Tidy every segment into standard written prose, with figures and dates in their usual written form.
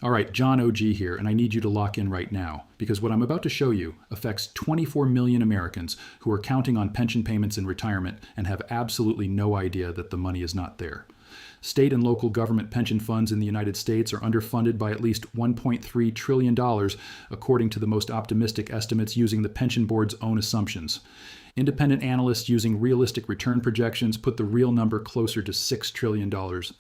All right, John OG here, and I need you to lock in right now, because what I'm about to show you affects 24 million Americans who are counting on pension payments in retirement and have absolutely no idea that the money is not there. State and local government pension funds in the United States are underfunded by at least $1.3 trillion, according to the most optimistic estimates using the pension board's own assumptions. Independent analysts using realistic return projections put the real number closer to $6 trillion,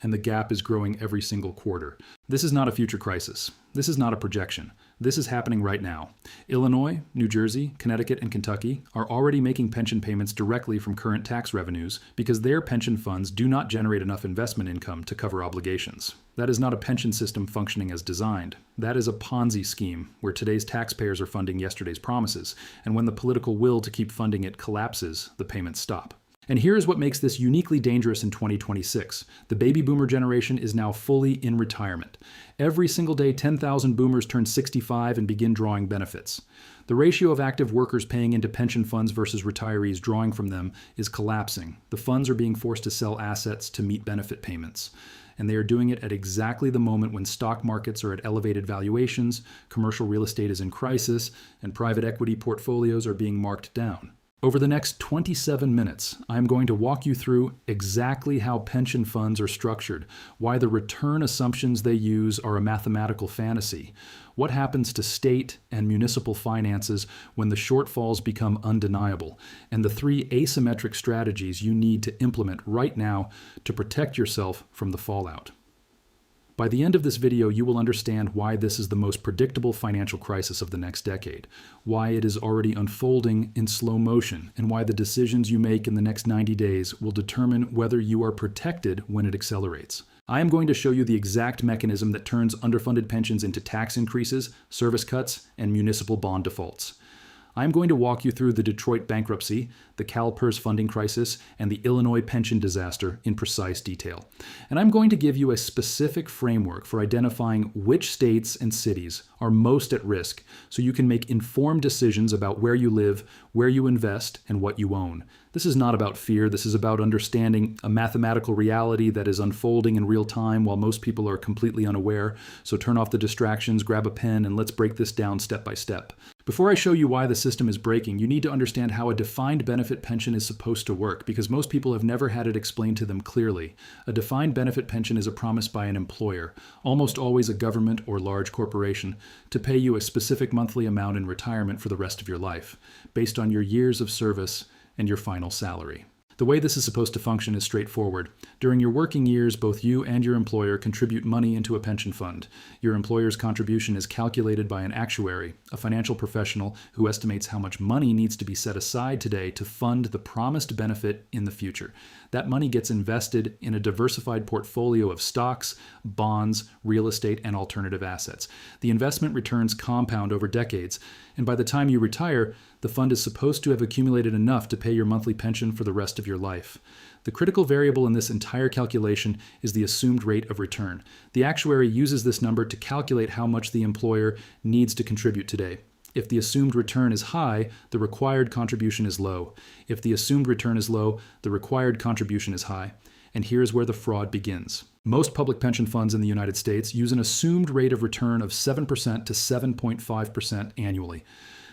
and the gap is growing every single quarter. This is not a future crisis. This is not a projection. This is happening right now. Illinois, New Jersey, Connecticut, and Kentucky are already making pension payments directly from current tax revenues because their pension funds do not generate enough investment income to cover obligations. That is not a pension system functioning as designed. That is a Ponzi scheme where today's taxpayers are funding yesterday's promises, and when the political will to keep funding it collapses, the payments stop. And here is what makes this uniquely dangerous in 2026. The baby boomer generation is now fully in retirement. Every single day, 10,000 boomers turn 65 and begin drawing benefits. The ratio of active workers paying into pension funds versus retirees drawing from them is collapsing. The funds are being forced to sell assets to meet benefit payments. And they are doing it at exactly the moment when stock markets are at elevated valuations, commercial real estate is in crisis, and private equity portfolios are being marked down. Over the next 27 minutes, I'm going to walk you through exactly how pension funds are structured, why the return assumptions they use are a mathematical fantasy, what happens to state and municipal finances when the shortfalls become undeniable, and the 3 asymmetric strategies you need to implement right now to protect yourself from the fallout. By the end of this video, you will understand why this is the most predictable financial crisis of the next decade, why it is already unfolding in slow motion, and why the decisions you make in the next 90 days will determine whether you are protected when it accelerates. I am going to show you the exact mechanism that turns underfunded pensions into tax increases, service cuts, and municipal bond defaults. I'm going to walk you through the Detroit bankruptcy, the CalPERS funding crisis, and the Illinois pension disaster in precise detail. And I'm going to give you a specific framework for identifying which states and cities are most at risk so you can make informed decisions about where you live, where you invest, and what you own. This is not about fear. This is about understanding a mathematical reality that is unfolding in real time while most people are completely unaware. So turn off the distractions, grab a pen, and let's break this down step by step. Before I show you why the system is breaking, you need to understand how a defined benefit pension is supposed to work, because most people have never had it explained to them clearly. A defined benefit pension is a promise by an employer, almost always a government or large corporation, to pay you a specific monthly amount in retirement for the rest of your life, based on your years of service and your final salary. The way this is supposed to function is straightforward. During your working years, both you and your employer contribute money into a pension fund. Your employer's contribution is calculated by an actuary, a financial professional who estimates how much money needs to be set aside today to fund the promised benefit in the future. That money gets invested in a diversified portfolio of stocks, bonds, real estate, and alternative assets. The investment returns compound over decades, and by the time you retire, the fund is supposed to have accumulated enough to pay your monthly pension for the rest of your life. The critical variable in this entire calculation is the assumed rate of return. The actuary uses this number to calculate how much the employer needs to contribute today. If the assumed return is high, the required contribution is low. If the assumed return is low, the required contribution is high. And here's where the fraud begins. Most public pension funds in the United States use an assumed rate of return of 7% to 7.5% annually.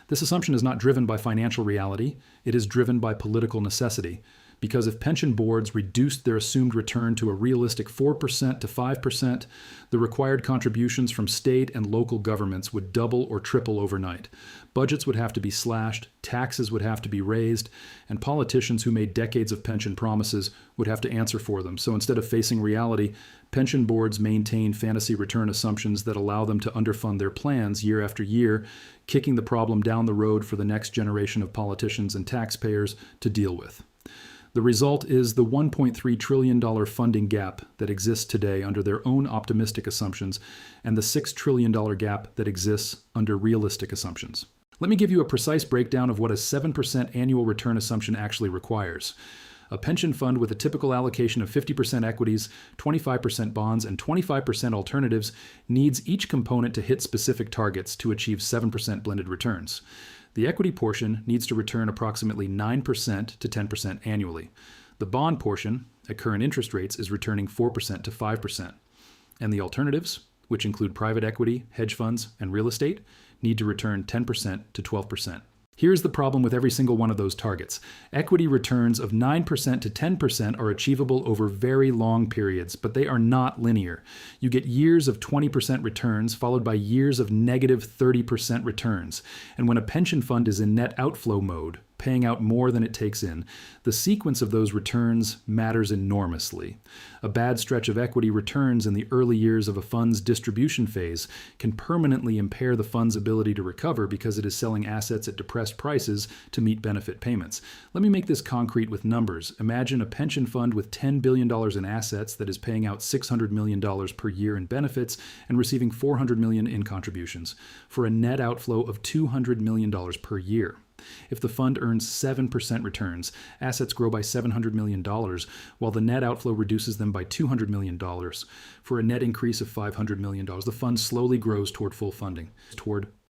This assumption is not driven by financial reality, it is driven by political necessity. Because if pension boards reduced their assumed return to a realistic 4% to 5%, the required contributions from state and local governments would double or triple overnight. Budgets would have to be slashed, taxes would have to be raised, and politicians who made decades of pension promises would have to answer for them. So instead of facing reality, pension boards maintain fantasy return assumptions that allow them to underfund their plans year after year, kicking the problem down the road for the next generation of politicians and taxpayers to deal with. The result is the $1.3 trillion funding gap that exists today under their own optimistic assumptions and the $6 trillion gap that exists under realistic assumptions. Let me give you a precise breakdown of what a 7% annual return assumption actually requires. A pension fund with a typical allocation of 50% equities, 25% bonds, and 25% alternatives needs each component to hit specific targets to achieve 7% blended returns. The equity portion needs to return approximately 9% to 10% annually. The bond portion, at current interest rates, is returning 4% to 5%. And the alternatives? which include private equity, hedge funds, and real estate, need to return 10% to 12%. Here's the problem with every single one of those targets. Equity returns of 9% to 10% are achievable over very long periods, but they are not linear. You get years of 20% returns followed by years of negative 30% returns. And when a pension fund is in net outflow mode, paying out more than it takes in, the sequence of those returns matters enormously. A bad stretch of equity returns in the early years of a fund's distribution phase can permanently impair the fund's ability to recover because it is selling assets at depressed prices to meet benefit payments. Let me make this concrete with numbers. Imagine a pension fund with $10 billion in assets that is paying out $600 million per year in benefits and receiving $400 million in contributions, for a net outflow of $200 million per year. If the fund earns 7% returns, assets grow by $700 million, while the net outflow reduces them by $200 million. For a net increase of $500 million, the fund slowly grows toward full funding.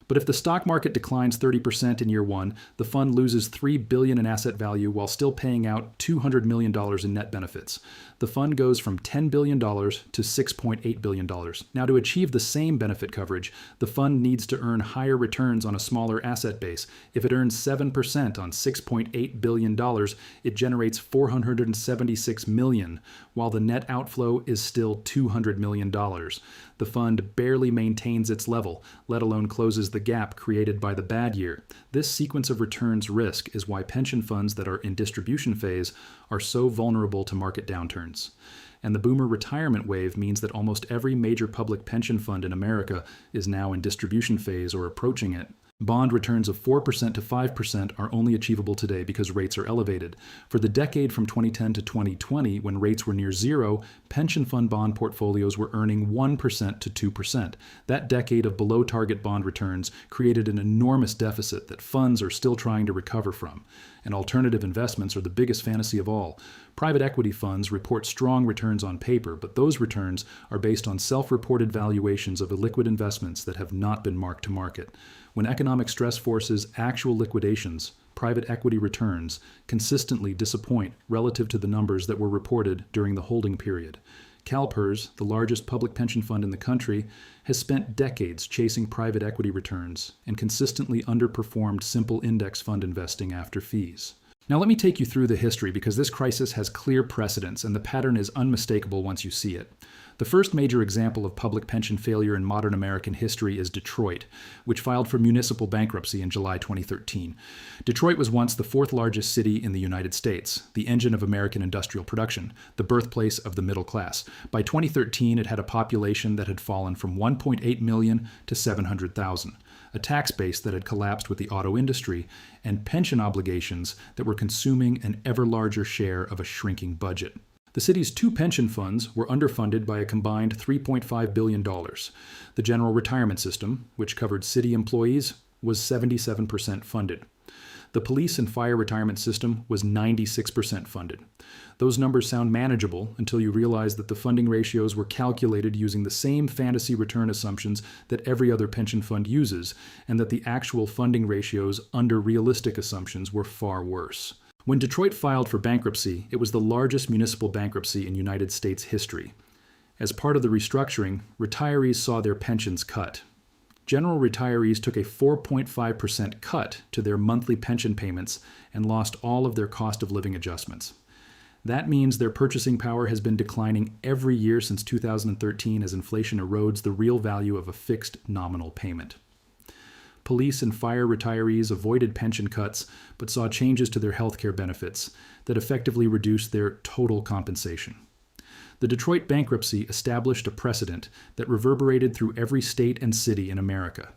But if the stock market declines 30% in year one, the fund loses $3 billion in asset value while still paying out $200 million in net benefits. The fund goes from $10 billion to $6.8 billion. Now, to achieve the same benefit coverage, the fund needs to earn higher returns on a smaller asset base. If it earns 7% on $6.8 billion, it generates $476 million, while the net outflow is still $200 million. The fund barely maintains its level, let alone closes the gap created by the bad year. This sequence of returns risk is why pension funds that are in distribution phase are so vulnerable to market downturns. And the boomer retirement wave means that almost every major public pension fund in America is now in distribution phase or approaching it. Bond returns of 4% to 5% are only achievable today because rates are elevated. For the decade from 2010 to 2020, when rates were near zero, pension fund bond portfolios were earning 1% to 2%. That decade of below-target bond returns created an enormous deficit that funds are still trying to recover from. And alternative investments are the biggest fantasy of all. Private equity funds report strong returns on paper, but those returns are based on self-reported valuations of illiquid investments that have not been marked to market. When economic stress forces actual liquidations, private equity returns consistently disappoint relative to the numbers that were reported during the holding period. CalPERS, the largest public pension fund in the country, has spent decades chasing private equity returns and consistently underperformed simple index fund investing after fees. Now let me take you through the history because this crisis has clear precedents and the pattern is unmistakable once you see it. The first major example of public pension failure in modern American history is Detroit, which filed for municipal bankruptcy in July 2013. Detroit was once the fourth largest city in the United States, the engine of American industrial production, the birthplace of the middle class. By 2013, it had a population that had fallen from 1.8 million to 700,000. A tax base that had collapsed with the auto industry, and pension obligations that were consuming an ever larger share of a shrinking budget. The city's two pension funds were underfunded by a combined $3.5 billion. The general retirement system, which covered city employees, was 77% funded. The police and fire retirement system was 96% funded. Those numbers sound manageable until you realize that the funding ratios were calculated using the same fantasy return assumptions that every other pension fund uses, and that the actual funding ratios under realistic assumptions were far worse. When Detroit filed for bankruptcy, it was the largest municipal bankruptcy in United States history. As part of the restructuring, retirees saw their pensions cut. General retirees took a 4.5% cut to their monthly pension payments and lost all of their cost of living adjustments. That means their purchasing power has been declining every year since 2013 as inflation erodes the real value of a fixed nominal payment. Police and fire retirees avoided pension cuts but saw changes to their health care benefits that effectively reduced their total compensation. The Detroit bankruptcy established a precedent that reverberated through every state and city in America.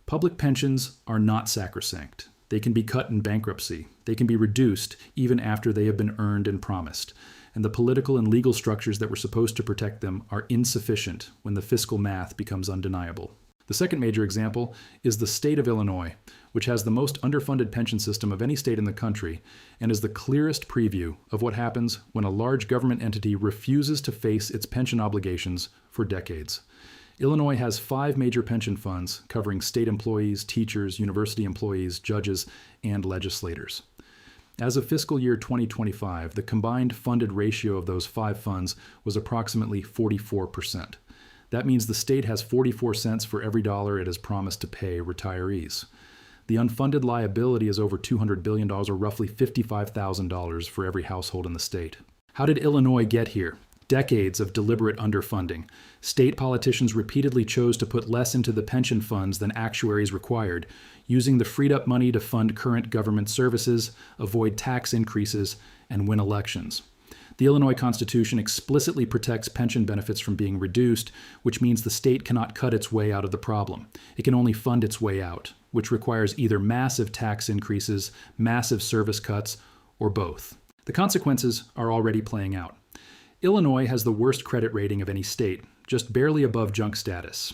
Public pensions are not sacrosanct. They can be cut in bankruptcy. They can be reduced even after they have been earned and promised. And the political and legal structures that were supposed to protect them are insufficient when the fiscal math becomes undeniable. The second major example is the state of Illinois, which has the most underfunded pension system of any state in the country and is the clearest preview of what happens when a large government entity refuses to face its pension obligations for decades. Illinois has 5 major pension funds covering state employees, teachers, university employees, judges, and legislators. As of fiscal year 2025, the combined funded ratio of those 5 funds was approximately 44%. That means the state has 44 cents for every dollar it has promised to pay retirees. The unfunded liability is over $200 billion, or roughly $55,000 for every household in the state. How did Illinois get here? Decades of deliberate underfunding. State politicians repeatedly chose to put less into the pension funds than actuaries required, using the freed up money to fund current government services, avoid tax increases, and win elections. The Illinois Constitution explicitly protects pension benefits from being reduced, which means the state cannot cut its way out of the problem. It can only fund its way out, which requires either massive tax increases, massive service cuts, or both. The consequences are already playing out. Illinois has the worst credit rating of any state, just barely above junk status.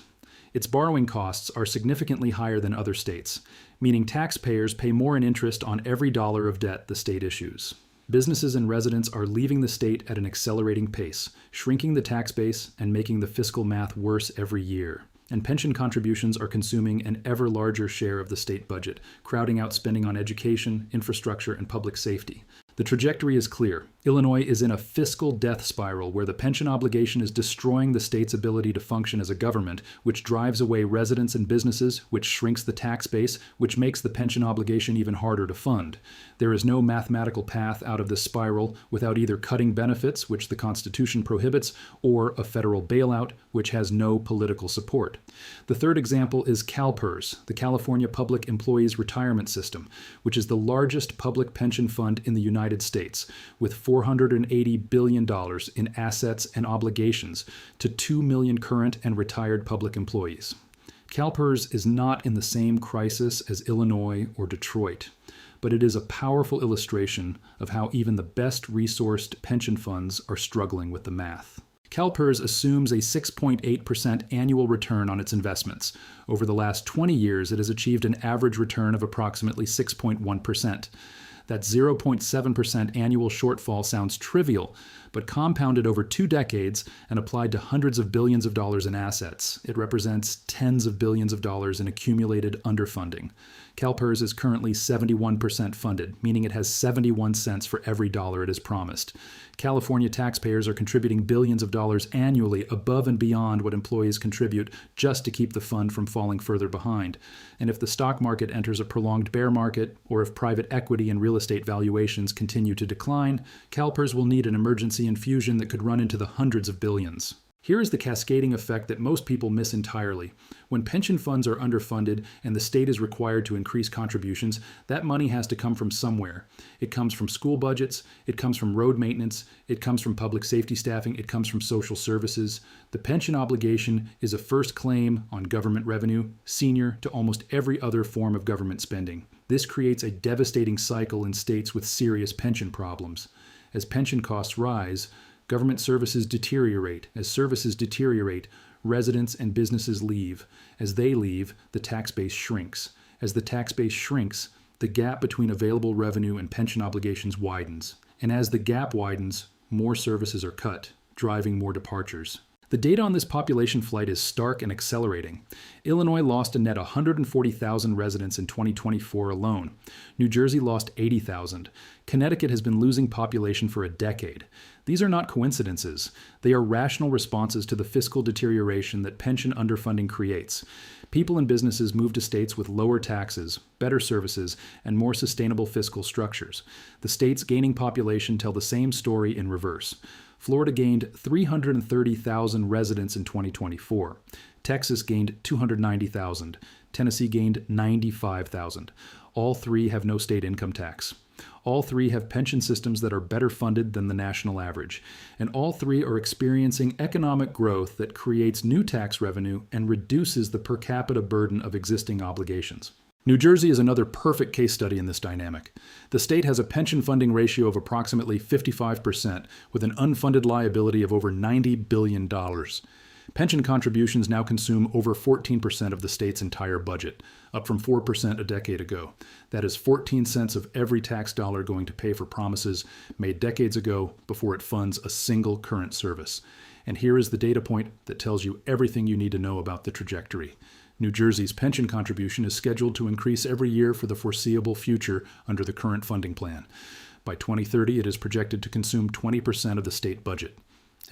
Its borrowing costs are significantly higher than other states, meaning taxpayers pay more in interest on every dollar of debt the state issues. Businesses and residents are leaving the state at an accelerating pace, shrinking the tax base and making the fiscal math worse every year. And pension contributions are consuming an ever larger share of the state budget, crowding out spending on education, infrastructure, and public safety. The trajectory is clear. Illinois is in a fiscal death spiral where the pension obligation is destroying the state's ability to function as a government, which drives away residents and businesses, which shrinks the tax base, which makes the pension obligation even harder to fund. There is no mathematical path out of this spiral without either cutting benefits, which the Constitution prohibits, or a federal bailout, which has no political support. The third example is CalPERS, the California Public Employees Retirement System, which is the largest public pension fund in the United States, with $480 billion in assets and obligations to 2 million current and retired public employees. CalPERS is not in the same crisis as Illinois or Detroit, but it is a powerful illustration of how even the best resourced pension funds are struggling with the math. CalPERS assumes a 6.8% annual return on its investments. Over the last 20 years, it has achieved an average return of approximately 6.1%. That 0.7% annual shortfall sounds trivial, but compounded over 2 decades and applied to hundreds of billions of dollars in assets, it represents tens of billions of dollars in accumulated underfunding. CalPERS is currently 71% funded, meaning it has 71 cents for every dollar it is promised. California taxpayers are contributing billions of dollars annually above and beyond what employees contribute just to keep the fund from falling further behind. And if the stock market enters a prolonged bear market, or if private equity and real estate valuations continue to decline, CalPERS will need an emergency infusion that could run into the hundreds of billions. Here is the cascading effect that most people miss entirely. When pension funds are underfunded and the state is required to increase contributions, that money has to come from somewhere. It comes from school budgets, it comes from road maintenance, it comes from public safety staffing, it comes from social services. The pension obligation is a first claim on government revenue, senior to almost every other form of government spending. This creates a devastating cycle in states with serious pension problems. As pension costs rise, government services deteriorate. As services deteriorate, residents and businesses leave. As they leave, the tax base shrinks. As the tax base shrinks, the gap between available revenue and pension obligations widens. And as the gap widens, more services are cut, driving more departures. The data on this population flight is stark and accelerating. Illinois lost a net 140,000 residents in 2024 alone. New Jersey lost 80,000. Connecticut has been losing population for a decade. These are not coincidences. They are rational responses to the fiscal deterioration that pension underfunding creates. People and businesses move to states with lower taxes, better services, and more sustainable fiscal structures. The states gaining population tell the same story in reverse. Florida gained 330,000 residents in 2024. Texas gained 290,000. Tennessee gained 95,000. All three have no state income tax. All three have pension systems that are better funded than the national average. And all three are experiencing economic growth that creates new tax revenue and reduces the per capita burden of existing obligations. New Jersey is another perfect case study in this dynamic. The state has a pension funding ratio of approximately 55%, with an unfunded liability of over $90 billion. Pension contributions now consume over 14% of the state's entire budget, up from 4% a decade ago. That is 14 cents of every tax dollar going to pay for promises made decades ago before it funds a single current service. And here is the data point that tells you everything you need to know about the trajectory. New Jersey's pension contribution is scheduled to increase every year for the foreseeable future under the current funding plan. By 2030, it is projected to consume 20% of the state budget.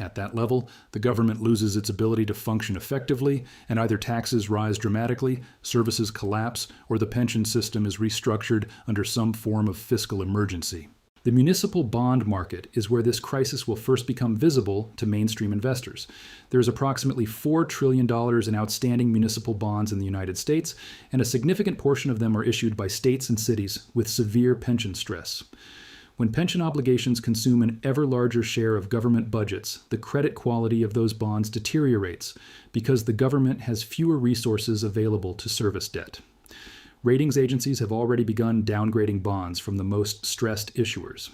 At that level, the government loses its ability to function effectively, and either taxes rise dramatically, services collapse, or the pension system is restructured under some form of fiscal emergency. The municipal bond market is where this crisis will first become visible to mainstream investors. There is approximately $4 trillion in outstanding municipal bonds in the United States, and a significant portion of them are issued by states and cities with severe pension stress. When pension obligations consume an ever larger share of government budgets, the credit quality of those bonds deteriorates because the government has fewer resources available to service debt. Ratings agencies have already begun downgrading bonds from the most stressed issuers.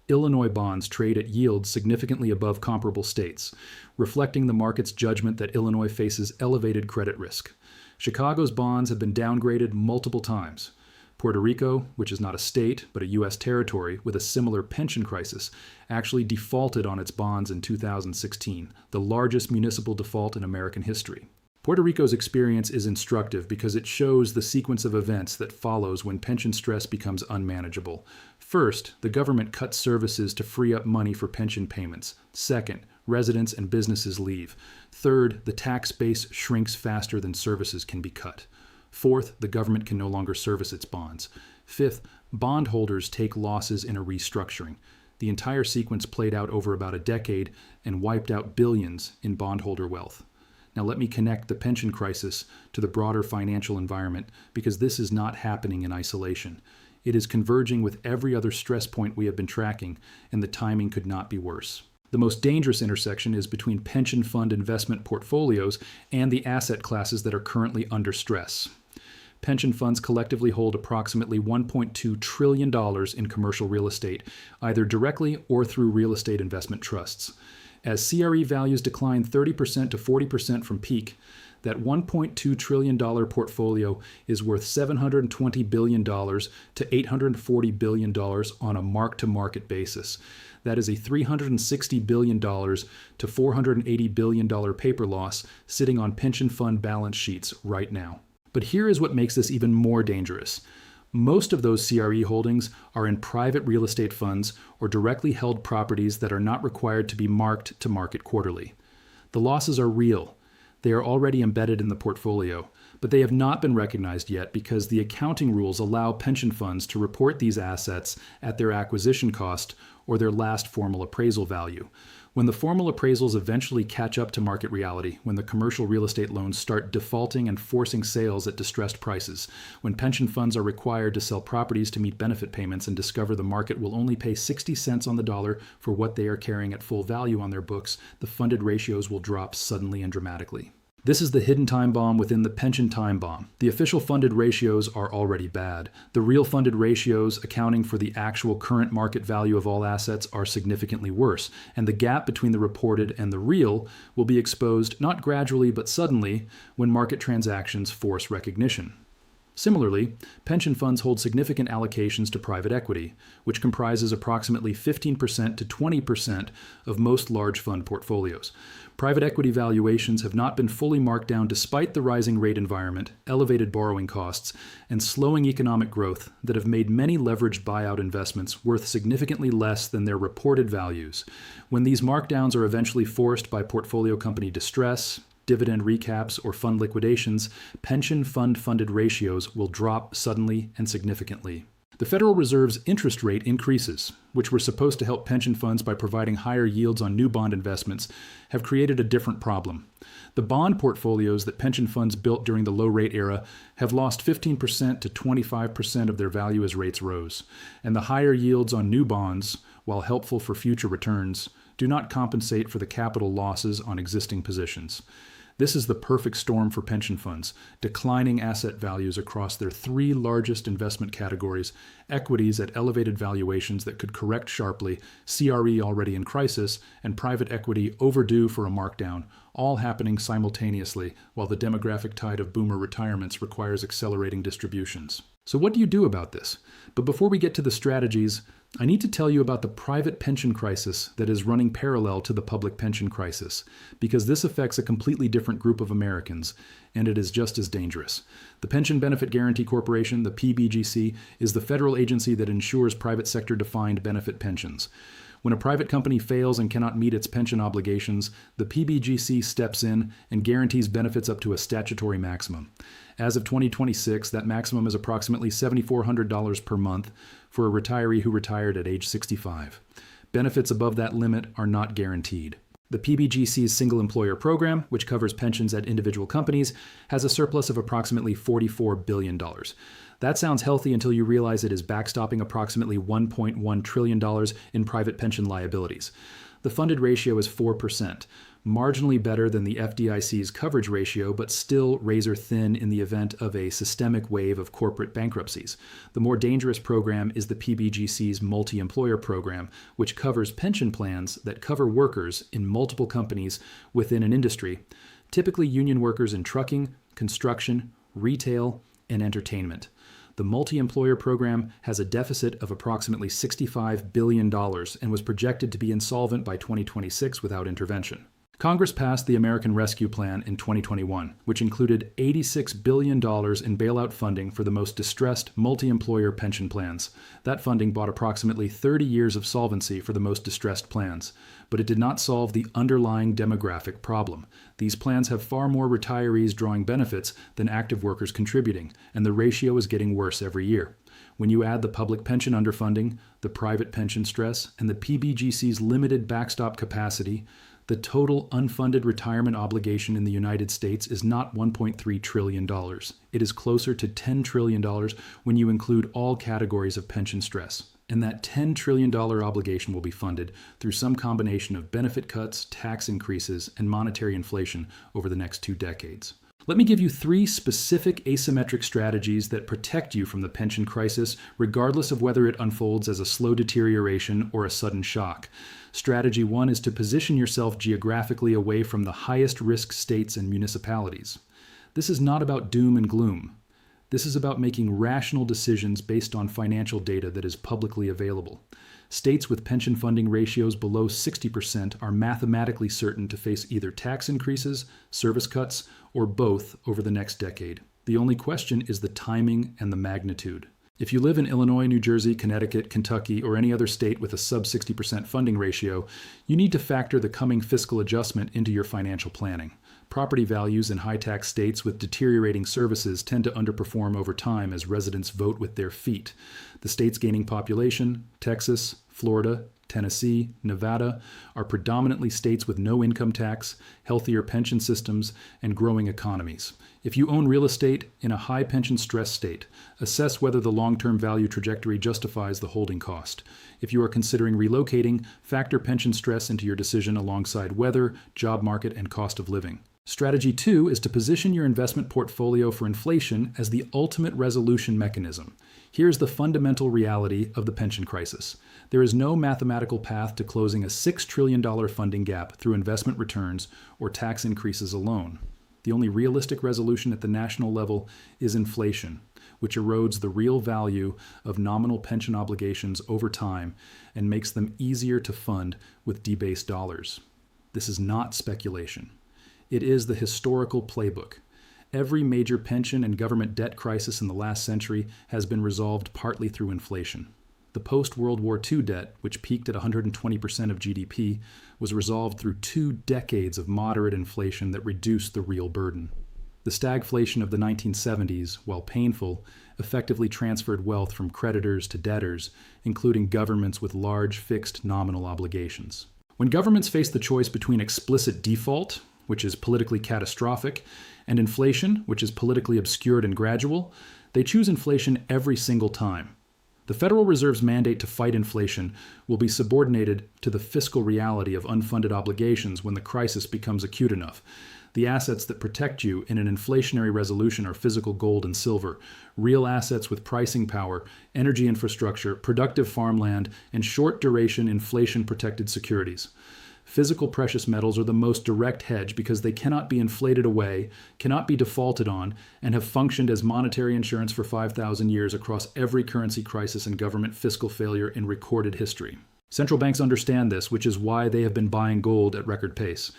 Illinois bonds trade at yields significantly above comparable states, reflecting the market's judgment that Illinois faces elevated credit risk. Chicago's bonds have been downgraded multiple times. Puerto Rico, which is not a state but a U.S. territory with a similar pension crisis, actually defaulted on its bonds in 2016, the largest municipal default in American history. Puerto Rico's experience is instructive because it shows the sequence of events that follows when pension stress becomes unmanageable. First, the government cuts services to free up money for pension payments. Second, residents and businesses leave. Third, the tax base shrinks faster than services can be cut. Fourth, the government can no longer service its bonds. Fifth, bondholders take losses in a restructuring. The entire sequence played out over about a decade and wiped out billions in bondholder wealth. Now let me connect the pension crisis to the broader financial environment because this is not happening in isolation. It is converging with every other stress point we have been tracking, and the timing could not be worse. The most dangerous intersection is between pension fund investment portfolios and the asset classes that are currently under stress. Pension funds collectively hold approximately $1.2 trillion in commercial real estate, either directly or through real estate investment trusts. As CRE values decline 30% to 40% from peak, that $1.2 trillion portfolio is worth $720 billion to $840 billion on a mark-to-market basis. That is a $360 billion to $480 billion paper loss sitting on pension fund balance sheets right now. But here is what makes this even more dangerous. Most of those CRE holdings are in private real estate funds or directly held properties that are not required to be marked to market quarterly. The losses are real. They are already embedded in the portfolio, but they have not been recognized yet because the accounting rules allow pension funds to report these assets at their acquisition cost or their last formal appraisal value. When the formal appraisals eventually catch up to market reality, when the commercial real estate loans start defaulting and forcing sales at distressed prices, when pension funds are required to sell properties to meet benefit payments and discover the market will only pay 60 cents on the dollar for what they are carrying at full value on their books, the funded ratios will drop suddenly and dramatically. This is the hidden time bomb within the pension time bomb. The official funded ratios are already bad. The real funded ratios, accounting for the actual current market value of all assets, are significantly worse, and the gap between the reported and the real will be exposed not gradually but suddenly when market transactions force recognition. Similarly, pension funds hold significant allocations to private equity, which comprises approximately 15% to 20% of most large fund portfolios. Private equity valuations have not been fully marked down despite the rising rate environment, elevated borrowing costs, and slowing economic growth that have made many leveraged buyout investments worth significantly less than their reported values. When these markdowns are eventually forced by portfolio company distress, dividend recaps, or fund liquidations, pension fund funded ratios will drop suddenly and significantly. The Federal Reserve's interest rate increases, which were supposed to help pension funds by providing higher yields on new bond investments, have created a different problem. The bond portfolios that pension funds built during the low-rate era have lost 15% to 25% of their value as rates rose, and the higher yields on new bonds, while helpful for future returns, do not compensate for the capital losses on existing positions. This is the perfect storm for pension funds, declining asset values across their three largest investment categories, equities at elevated valuations that could correct sharply, CRE already in crisis, and private equity overdue for a markdown, all happening simultaneously while the demographic tide of boomer retirements requires accelerating distributions. So what do you do about this? But before we get to the strategies, I need to tell you about the private pension crisis that is running parallel to the public pension crisis, because this affects a completely different group of Americans, and it is just as dangerous. The Pension Benefit Guaranty Corporation, the PBGC, is the federal agency that insures private sector-defined benefit pensions. When a private company fails and cannot meet its pension obligations, the PBGC steps in and guarantees benefits up to a statutory maximum. As of 2026, that maximum is approximately $7,400 per month for a retiree who retired at age 65. Benefits above that limit are not guaranteed. The PBGC's single employer program, which covers pensions at individual companies, has a surplus of approximately $44 billion. That sounds healthy until you realize it is backstopping approximately $1.1 trillion in private pension liabilities. The funded ratio is 4%, marginally better than the FDIC's coverage ratio, but still razor thin in the event of a systemic wave of corporate bankruptcies. The more dangerous program is the PBGC's multi-employer program, which covers pension plans that cover workers in multiple companies within an industry, typically union workers in trucking, construction, retail, and entertainment. The multi-employer program has a deficit of approximately $65 billion and was projected to be insolvent by 2026 without intervention. Congress passed the American Rescue Plan in 2021, which included $86 billion in bailout funding for the most distressed multi-employer pension plans. That funding bought approximately 30 years of solvency for the most distressed plans, but it did not solve the underlying demographic problem. These plans have far more retirees drawing benefits than active workers contributing, and the ratio is getting worse every year. When you add the public pension underfunding, the private pension stress, and the PBGC's limited backstop capacity, the total unfunded retirement obligation in the United States is not $1.3 trillion. It is closer to $10 trillion when you include all categories of pension stress. And that $10 trillion obligation will be funded through some combination of benefit cuts, tax increases, and monetary inflation over the next 2 decades. Let me give you 3 specific asymmetric strategies that protect you from the pension crisis, regardless of whether it unfolds as a slow deterioration or a sudden shock. Strategy 1 is to position yourself geographically away from the highest risk states and municipalities. This is not about doom and gloom. This is about making rational decisions based on financial data that is publicly available. States with pension funding ratios below 60% are mathematically certain to face either tax increases, service cuts, or both over the next decade. The only question is the timing and the magnitude. If you live in Illinois, New Jersey, Connecticut, Kentucky, or any other state with a sub 60% funding ratio, you need to factor the coming fiscal adjustment into your financial planning. Property values in high-tax states with deteriorating services tend to underperform over time as residents vote with their feet. The states gaining population, Texas, Florida, Tennessee, Nevada, are predominantly states with no income tax, healthier pension systems, and growing economies. If you own real estate in a high pension stress state, assess whether the long-term value trajectory justifies the holding cost. If you are considering relocating, factor pension stress into your decision alongside weather, job market, and cost of living. Strategy 2 is to position your investment portfolio for inflation as the ultimate resolution mechanism. Here's the fundamental reality of the pension crisis. There is no mathematical path to closing a $6 trillion funding gap through investment returns or tax increases alone. The only realistic resolution at the national level is inflation, which erodes the real value of nominal pension obligations over time and makes them easier to fund with debased dollars. This is not speculation. It is the historical playbook. Every major pension and government debt crisis in the last century has been resolved partly through inflation. The post-World War II debt, which peaked at 120% of GDP, was resolved through 2 decades of moderate inflation that reduced the real burden. The stagflation of the 1970s, while painful, effectively transferred wealth from creditors to debtors, including governments with large fixed nominal obligations. When governments face the choice between explicit default, which is politically catastrophic, and inflation, which is politically obscured and gradual, they choose inflation every single time. The Federal Reserve's mandate to fight inflation will be subordinated to the fiscal reality of unfunded obligations when the crisis becomes acute enough. The assets that protect you in an inflationary resolution are physical gold and silver, real assets with pricing power, energy infrastructure, productive farmland, and short-duration inflation-protected securities. Physical precious metals are the most direct hedge because they cannot be inflated away, cannot be defaulted on, and have functioned as monetary insurance for 5,000 years across every currency crisis and government fiscal failure in recorded history. Central banks understand this, which is why they have been buying gold at record pace.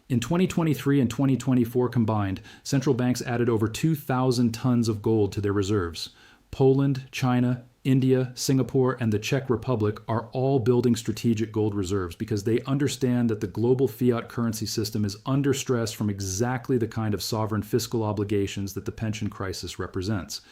In 2023 and 2024 combined, central banks added over 2,000 tons of gold to their reserves. Poland, China, India, Singapore, and the Czech Republic are all building strategic gold reserves because they understand that the global fiat currency system is under stress from exactly the kind of sovereign fiscal obligations that the pension crisis represents.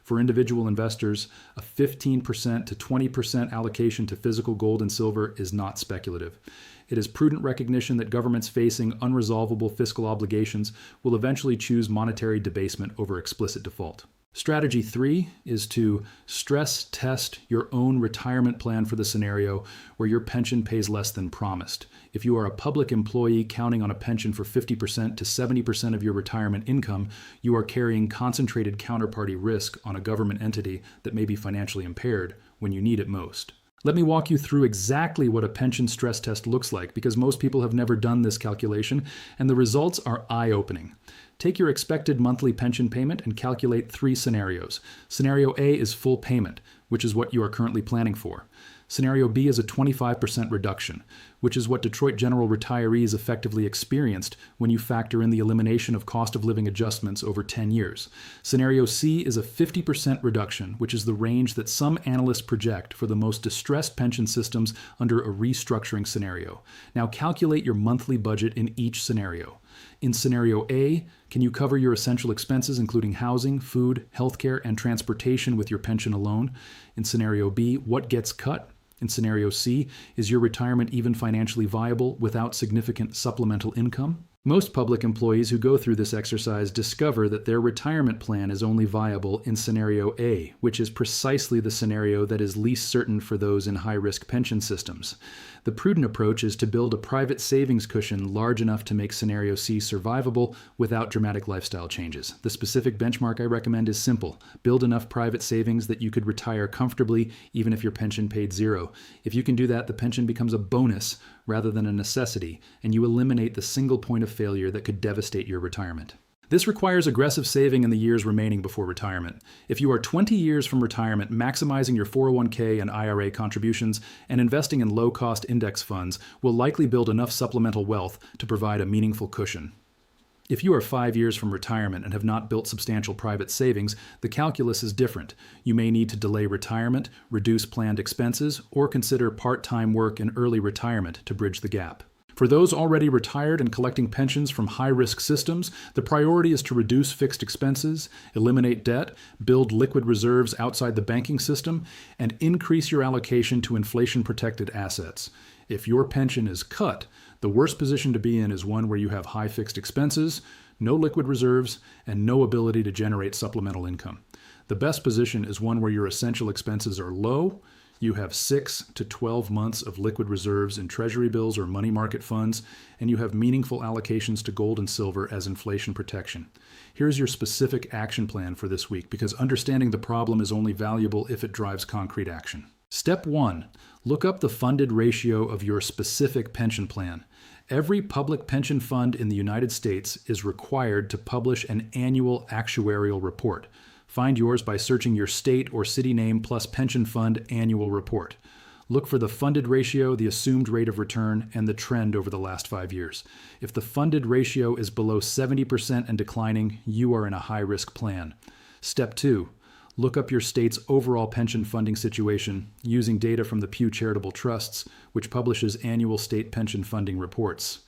For individual investors, a 15% to 20% allocation to physical gold and silver is not speculative. It is prudent recognition that governments facing unresolvable fiscal obligations will eventually choose monetary debasement over explicit default. Strategy 3 is to stress test your own retirement plan for the scenario where your pension pays less than promised. If you are a public employee counting on a pension for 50% to 70% of your retirement income, you are carrying concentrated counterparty risk on a government entity that may be financially impaired when you need it most. Let me walk you through exactly what a pension stress test looks like, because most people have never done this calculation, and the results are eye-opening. Take your expected monthly pension payment and calculate 3 scenarios. Scenario A is full payment, which is what you are currently planning for. Scenario B is a 25% reduction, which is what Detroit General retirees effectively experienced when you factor in the elimination of cost of living adjustments over 10 years. Scenario C is a 50% reduction, which is the range that some analysts project for the most distressed pension systems under a restructuring scenario. Now calculate your monthly budget in each scenario. In scenario A, can you cover your essential expenses, including housing, food, healthcare, and transportation with your pension alone? In scenario B, what gets cut? In scenario C, is your retirement even financially viable without significant supplemental income? Most public employees who go through this exercise discover that their retirement plan is only viable in scenario A, which is precisely the scenario that is least certain for those in high-risk pension systems. The prudent approach is to build a private savings cushion large enough to make scenario C survivable without dramatic lifestyle changes. The specific benchmark I recommend is simple. Build enough private savings that you could retire comfortably even if your pension paid zero. If you can do that, the pension becomes a bonus rather than a necessity, and you eliminate the single point of failure that could devastate your retirement. This requires aggressive saving in the years remaining before retirement. If you are 20 years from retirement, maximizing your 401k and IRA contributions and investing in low-cost index funds will likely build enough supplemental wealth to provide a meaningful cushion. If you are 5 years from retirement and have not built substantial private savings, the calculus is different. You may need to delay retirement, reduce planned expenses, or consider part-time work in early retirement to bridge the gap. For those already retired and collecting pensions from high-risk systems, the priority is to reduce fixed expenses, eliminate debt, build liquid reserves outside the banking system, and increase your allocation to inflation-protected assets. If your pension is cut, the worst position to be in is one where you have high fixed expenses, no liquid reserves, and no ability to generate supplemental income. The best position is one where your essential expenses are low, you have 6 to 12 months of liquid reserves in treasury bills or money market funds, and you have meaningful allocations to gold and silver as inflation protection. Here's your specific action plan for this week, because understanding the problem is only valuable if it drives concrete action. Step 1. Look up the funded ratio of your specific pension plan. Every public pension fund in the United States is required to publish an annual actuarial report. Find yours by searching your state or city name plus pension fund annual report. Look for the funded ratio, the assumed rate of return, and the trend over the last 5 years. If the funded ratio is below 70% and declining, you are in a high-risk plan. Step 2. Look up your state's overall pension funding situation using data from the Pew Charitable Trusts, which publishes annual state pension funding reports.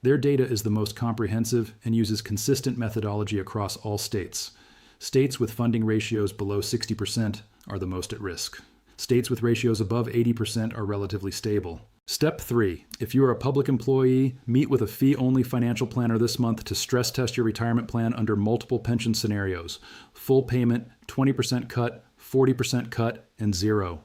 Their data is the most comprehensive and uses consistent methodology across all states. States with funding ratios below 60% are the most at risk. States with ratios above 80% are relatively stable. Step 3. If you are a public employee, meet with a fee-only financial planner this month to stress test your retirement plan under multiple pension scenarios: full payment, 20% cut, 40% cut, and zero.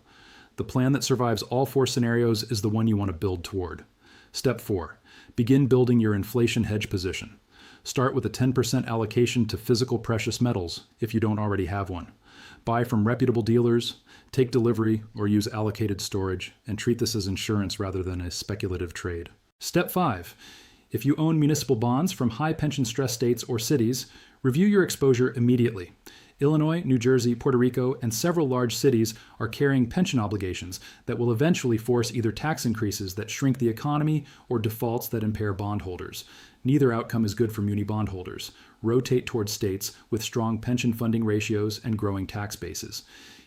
The plan that survives all 4 scenarios is the one you want to build toward. Step 4. Begin building your inflation hedge position. Start with a 10% allocation to physical precious metals if you don't already have one. Buy from reputable dealers, take delivery, or use allocated storage, and treat this as insurance rather than a speculative trade. Step 5. If you own municipal bonds from high pension stress states or cities, review your exposure immediately. Illinois, New Jersey, Puerto Rico, and several large cities are carrying pension obligations that will eventually force either tax increases that shrink the economy or defaults that impair bondholders. Neither outcome is good for muni bondholders. Rotate towards states with strong pension funding ratios and growing tax bases.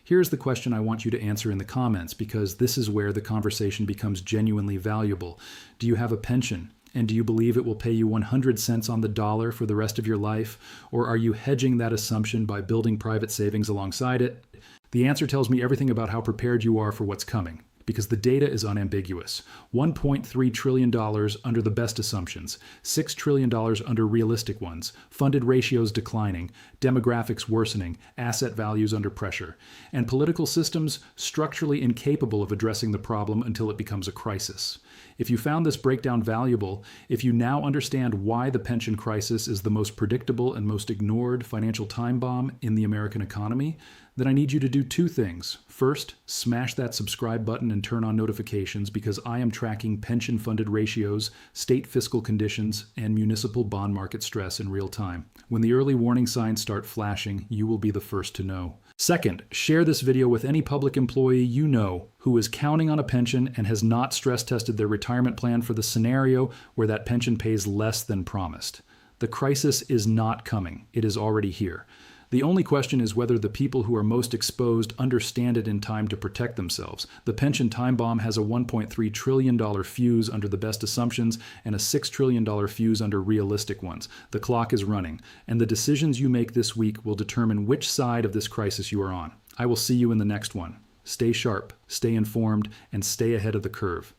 Here's the question I want you to answer in the comments, because this is where the conversation becomes genuinely valuable. Do you have a pension? And do you believe it will pay you 100 cents on the dollar for the rest of your life? Or are you hedging that assumption by building private savings alongside it? The answer tells me everything about how prepared you are for what's coming, because the data is unambiguous. $1.3 trillion under the best assumptions, $6 trillion under realistic ones, funded ratios declining, demographics worsening, asset values under pressure, and political systems structurally incapable of addressing the problem until it becomes a crisis. If you found this breakdown valuable, if you now understand why the pension crisis is the most predictable and most ignored financial time bomb in the American economy, then I need you to do two things. First, smash that subscribe button and turn on notifications, because I am tracking pension-funded ratios, state fiscal conditions, and municipal bond market stress in real time. When the early warning signs start flashing, you will be the first to know. Second, share this video with any public employee you know who is counting on a pension and has not stress-tested their retirement plan for the scenario where that pension pays less than promised. The crisis is not coming. It is already here. The only question is whether the people who are most exposed understand it in time to protect themselves. The pension time bomb has a $1.3 trillion fuse under the best assumptions and a $6 trillion fuse under realistic ones. The clock is running, and the decisions you make this week will determine which side of this crisis you are on. I will see you in the next one. Stay sharp, stay informed, and stay ahead of the curve.